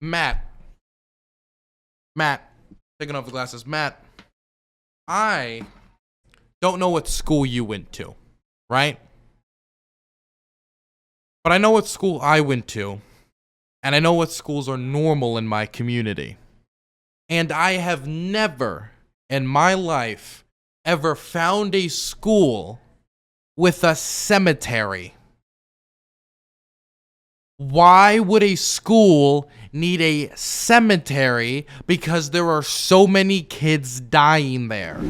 Matt, taking off the glasses. Matt, I don't know what school you went to, right? But I know what school I went to, and I know what schools are normal in my community. And I have never in my life ever found a school with a cemetery. Why would a school need a cemetery? Because there are so many kids dying there.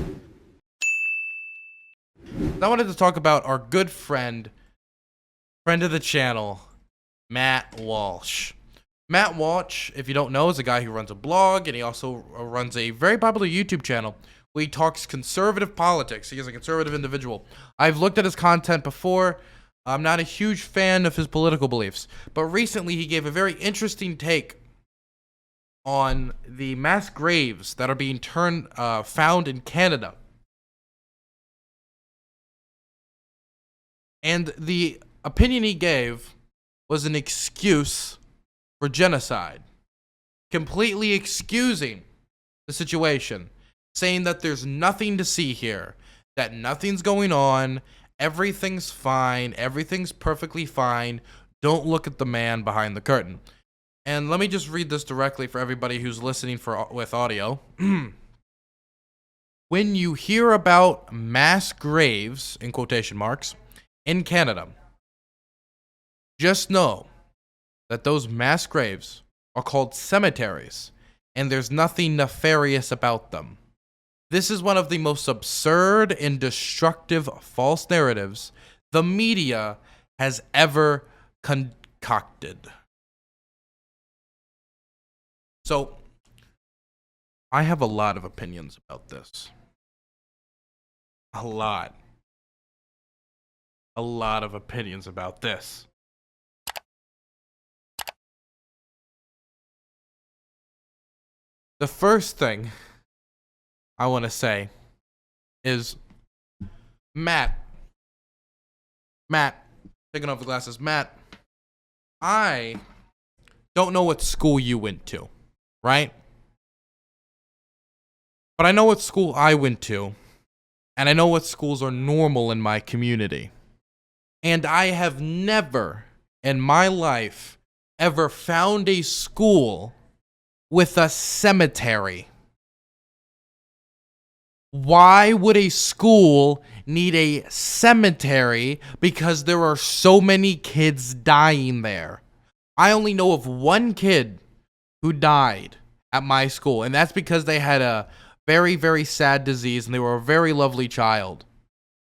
I wanted to talk about our good friend of the channel, Matt Walsh. Matt Walsh, if you don't know, is a guy who runs a blog, and he also runs a very popular YouTube channel where he talks conservative politics. He is a conservative individual. I've looked at his content before. I'm not a huge fan of his political beliefs, but recently he gave a very interesting take on the mass graves that are being found in Canada. And the opinion he gave was an excuse for genocide, completely excusing the situation, saying that there's nothing to see here, that nothing's going on, everything's fine, everything's perfectly fine, don't look at the man behind the curtain. And let me just read this directly for everybody who's listening with audio. When you hear about mass graves, in quotation marks, in Canada, just know that those mass graves are called cemeteries, and there's nothing nefarious about them. This is one of the most absurd and destructive false narratives the media has ever concocted. So, I have a lot of opinions about this. A lot of opinions about this. The first thing I want to say is, Matt, taking off the glasses. Matt, I don't know what school you went to, right? But I know what school I went to, and I know what schools are normal in my community. And I have never in my life ever found a school with a cemetery. Why would a school need a cemetery? Because there are so many kids dying there. I only know of one kid who died at my school, and that's because they had a very, very sad disease, and they were a very lovely child.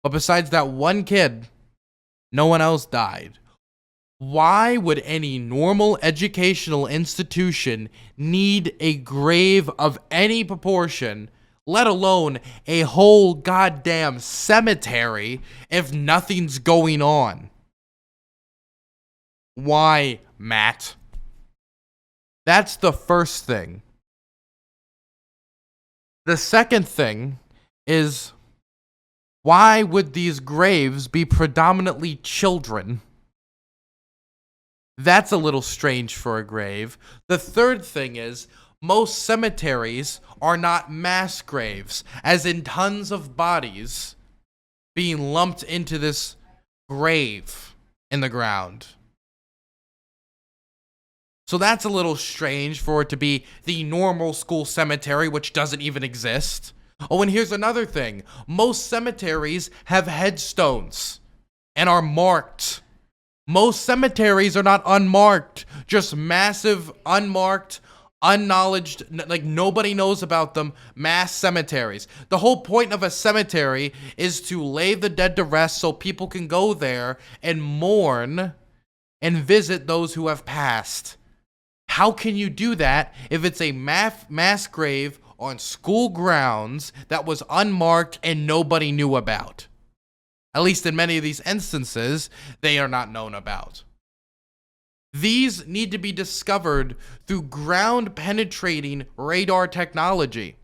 But besides that one kid, no one else died. Why would any normal educational institution need a grave of any proportion, let alone a whole goddamn cemetery, if nothing's going on? Why, Matt? That's the first thing. The second thing is, why would these graves be predominantly children? That's a little strange for a grave. The third thing is, most cemeteries are not mass graves, as in tons of bodies being lumped into this grave in the ground. So that's a little strange for it to be the normal school cemetery, which doesn't even exist. Oh, and here's another thing. Most cemeteries have headstones and are marked. Most cemeteries are not unmarked, just massive, unmarked, unknowledged, like nobody knows about them, mass cemeteries. The whole point of a cemetery is to lay the dead to rest so people can go there and mourn and visit those who have passed. How can you do that if it's a mass grave on school grounds that was unmarked and nobody knew about? At least in many of these instances, they are not known about. These need to be discovered through ground-penetrating radar technology.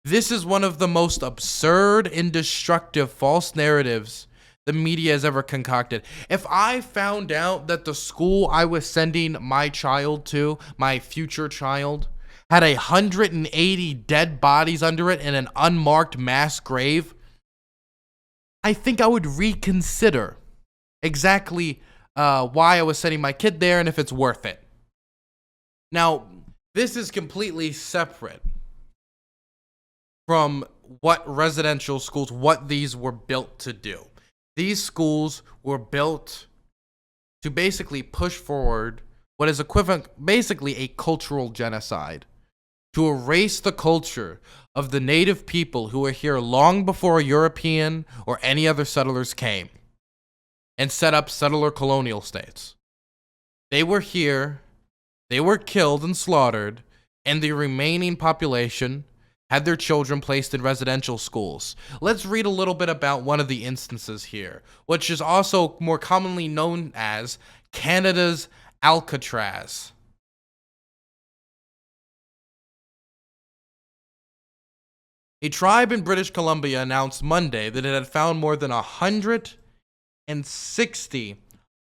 This is one of the most absurd and destructive false narratives the media has ever concocted. If I found out that the school I was sending my child to, my future child, had 180 dead bodies under it in an unmarked mass grave, I think I would reconsider exactly why I was sending my kid there and if it's worth it. Now, this is completely separate from what residential schools, what these were built to do. These schools were built to basically push forward what is equivalent, basically a cultural genocide, to erase the culture of the native people who were here long before European or any other settlers came and set up settler colonial states. They were here, they were killed and slaughtered, and the remaining population had their children placed in residential schools. Let's read a little bit about one of the instances here, which is also more commonly known as Canada's Alcatraz. A tribe in British Columbia announced Monday that it had found more than 160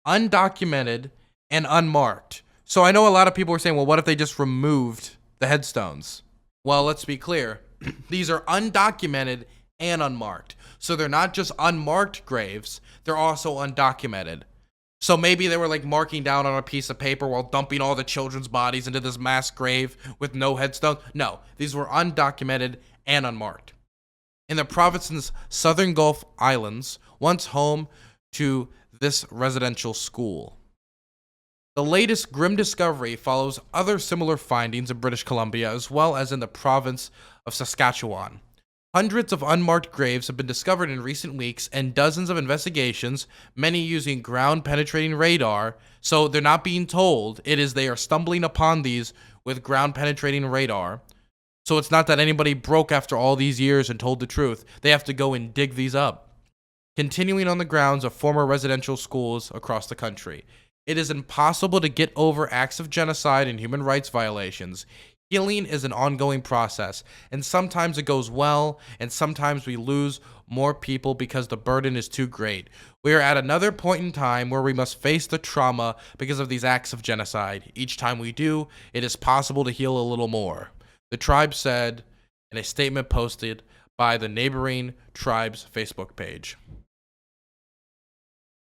undocumented and unmarked. So I know a lot of people were saying, well, what if they just removed the headstones? Well, let's be clear. These are undocumented and unmarked. So they're not just unmarked graves, they're also undocumented. So maybe they were like marking down on a piece of paper while dumping all the children's bodies into this mass grave with no headstone. No, these were undocumented and unmarked. In the province's southern Gulf Islands, once home to this residential school. The latest grim discovery follows other similar findings in British Columbia as well as in the province of Saskatchewan. Hundreds of unmarked graves have been discovered in recent weeks and dozens of investigations, many using ground-penetrating radar, so they're not being told, they are stumbling upon these with ground-penetrating radar. So it's not that anybody broke after all these years and told the truth. They have to go and dig these up. Continuing on the grounds of former residential schools across the country. It is impossible to get over acts of genocide and human rights violations. Healing is an ongoing process, and sometimes it goes well, and sometimes we lose more people because the burden is too great. We are at another point in time where we must face the trauma because of these acts of genocide. Each time we do, it is possible to heal a little more, the tribe said in a statement posted by the neighboring tribe's Facebook page.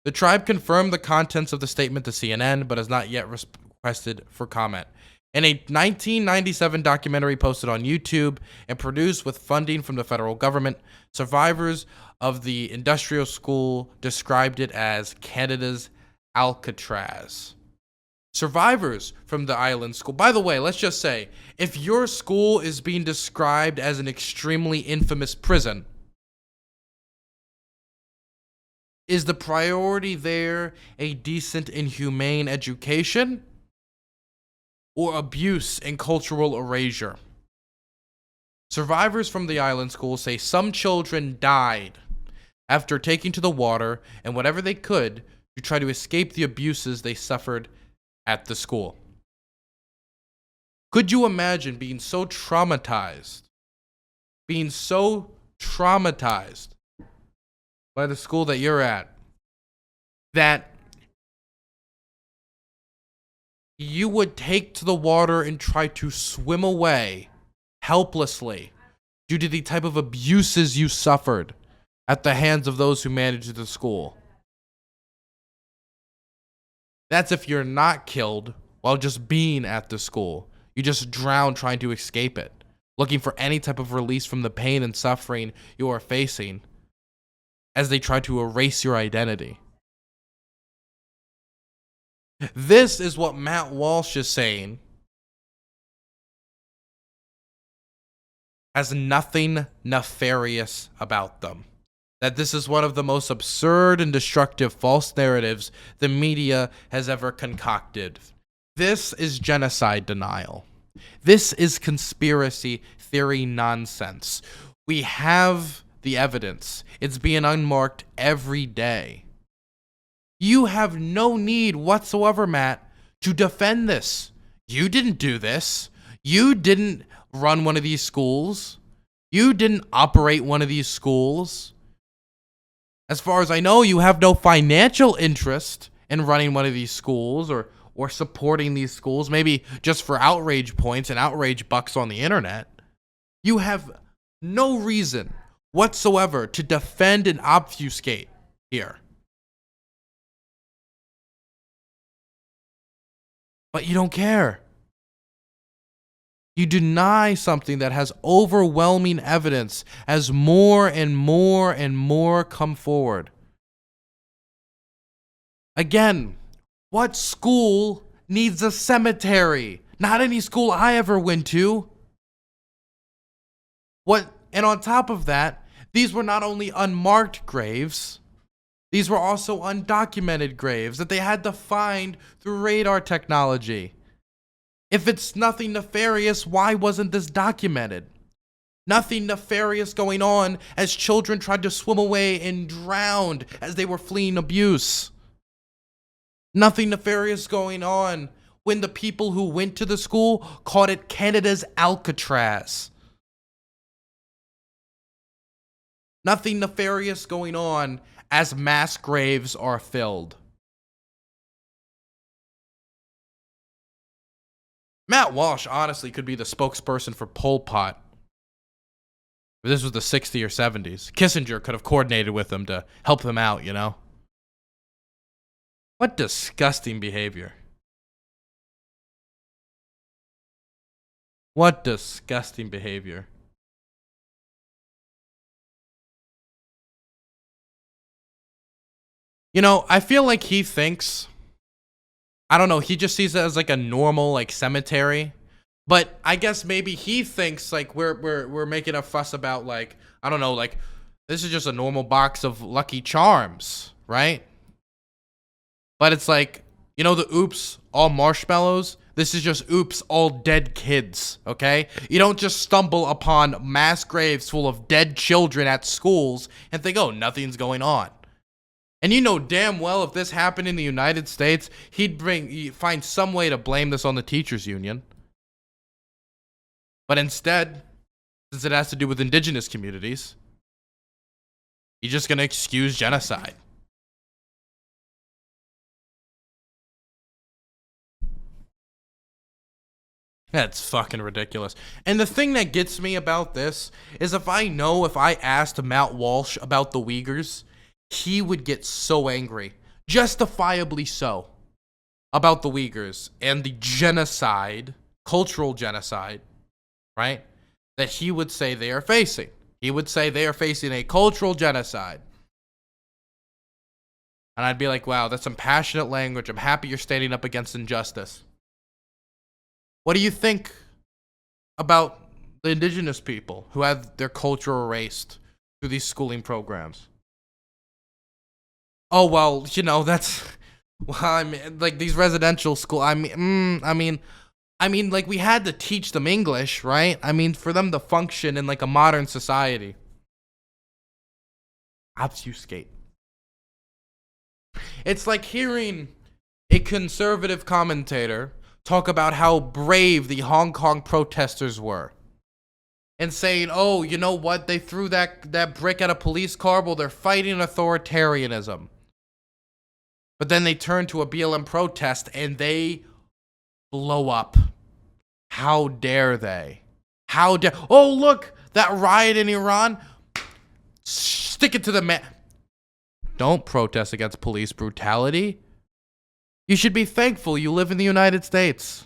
The tribe confirmed the contents of the statement to CNN, but has not yet requested for comment. In a 1997 documentary posted on YouTube and produced with funding from the federal government, survivors of the industrial school described it as Canada's Alcatraz. Survivors from the island school. By the way, let's just say, if your school is being described as an extremely infamous prison, is the priority there a decent and humane education or abuse and cultural erasure? Survivors from the island school say some children died after taking to the water and whatever they could to try to escape the abuses they suffered at the school. Could you imagine being so traumatized by the school that you're at, that you would take to the water and try to swim away helplessly due to the type of abuses you suffered at the hands of those who managed the school? That's if you're not killed while just being at the school. You just drown trying to escape it, looking for any type of release from the pain and suffering you are facing as they try to erase your identity. This is what Matt Walsh is saying has nothing nefarious about them. That this is one of the most absurd and destructive false narratives the media has ever concocted. This is genocide denial. This is conspiracy theory nonsense. We have the evidence. It's being unmarked every day. You have no need whatsoever, Matt, to defend this. You didn't do this. You didn't run one of these schools. You didn't operate one of these schools. As far as I know, you have no financial interest in running one of these schools or supporting these schools, maybe just for outrage points and outrage bucks on the internet. You have no reason whatsoever to defend and obfuscate here. But you don't care. You deny something that has overwhelming evidence as more and more and more come forward. Again, what school needs a cemetery? Not any school I ever went to. And on top of that, these were not only unmarked graves, these were also undocumented graves that they had to find through radar technology. If it's nothing nefarious, why wasn't this documented? Nothing nefarious going on as children tried to swim away and drowned as they were fleeing abuse. Nothing nefarious going on when the people who went to the school called it Canada's Alcatraz. Nothing nefarious going on as mass graves are filled. Matt Walsh honestly could be the spokesperson for Pol Pot. If this was the 60s or 70s. Kissinger could have coordinated with them to help them out, you know? What disgusting behavior. What disgusting behavior. You know, I feel like he thinks, I don't know, he just sees it as like a normal like cemetery. But I guess maybe he thinks like we're making a fuss about like, I don't know, like this is just a normal box of Lucky Charms, right? But it's like, you know, the oops, all marshmallows. This is just oops, all dead kids, okay? You don't just stumble upon mass graves full of dead children at schools and think, oh, nothing's going on. And you know damn well if this happened in the United States, he'd find some way to blame this on the teachers union. But instead, since it has to do with indigenous communities, he's just gonna excuse genocide. That's fucking ridiculous. And the thing that gets me about this is if I asked Matt Walsh about the Uyghurs, he would get so angry, justifiably so, about the Uyghurs and the genocide, cultural genocide, right, that he would say they are facing. He would say they are facing a cultural genocide. And I'd be like, wow, that's some passionate language. I'm happy you're standing up against injustice. What do you think about the indigenous people who have their culture erased through these schooling programs? Oh, well, you know, that's, well, I mean, like these residential school, I mean, like we had to teach them English, right? I mean, for them to function in like a modern society. Obfuscate. It's like hearing a conservative commentator talk about how brave the Hong Kong protesters were. And saying, oh, you know what? They threw that brick at a police car. Well, they're fighting authoritarianism. But then they turn to a BLM protest and they blow up. How dare they? How dare... Oh, look! That riot in Iran. Stick it to the man. Don't protest against police brutality. You should be thankful you live in the United States.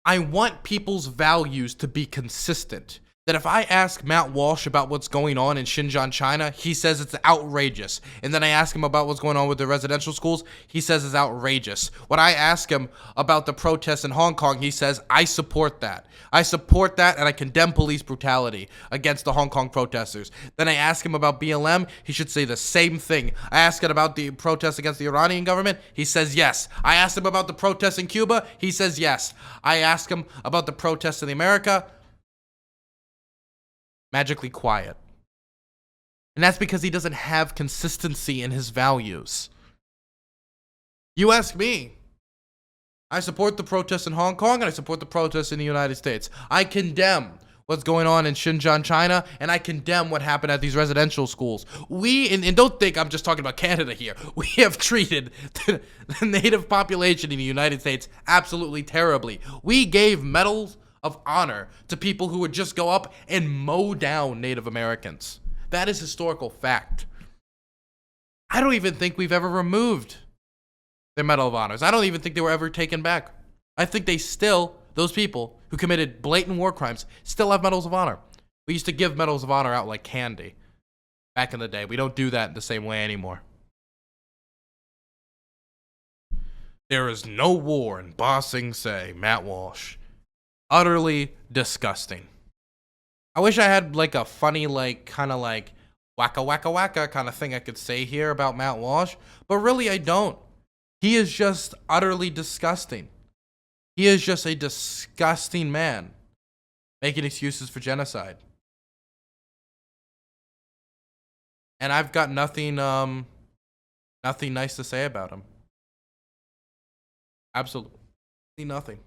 I want people's values to be consistent. That if I ask Matt Walsh about what's going on in Xinjiang, China, he says it's outrageous. And then I ask him about what's going on with the residential schools, he says it's outrageous. When I ask him about the protests in Hong Kong, he says, I support that. I support that and I condemn police brutality against the Hong Kong protesters. Then I ask him about BLM, he should say the same thing. I ask him about the protests against the Iranian government, he says yes. I asked him about the protests in Cuba, he says yes. I ask him about the protests in America, magically quiet. And that's because he doesn't have consistency in his values. You ask me, I support the protests in Hong Kong and I support the protests in the United States. I condemn what's going on in Xinjiang, China, and I condemn what happened at these residential schools. And don't think I'm just talking about Canada here. We have treated the native population in the United States absolutely terribly. We gave medals of honor to people who would just go up and mow down Native Americans. That is historical fact. I don't even think we've ever removed their Medal of Honors. I don't even think they were ever taken back. I think they still, those people who committed blatant war crimes, still have Medals of Honor. We used to give Medals of Honor out like candy back in the day. We don't do that the same way anymore. There is no war in Ba Sing Se, Matt Walsh. Utterly disgusting. I wish I had like a funny, like, kind of like wacka wacka wacka kind of thing I could say here about Matt Walsh, but really I don't. He is just utterly disgusting. He is just a disgusting man making excuses for genocide. And I've got nothing nice to say about him. Absolutely nothing.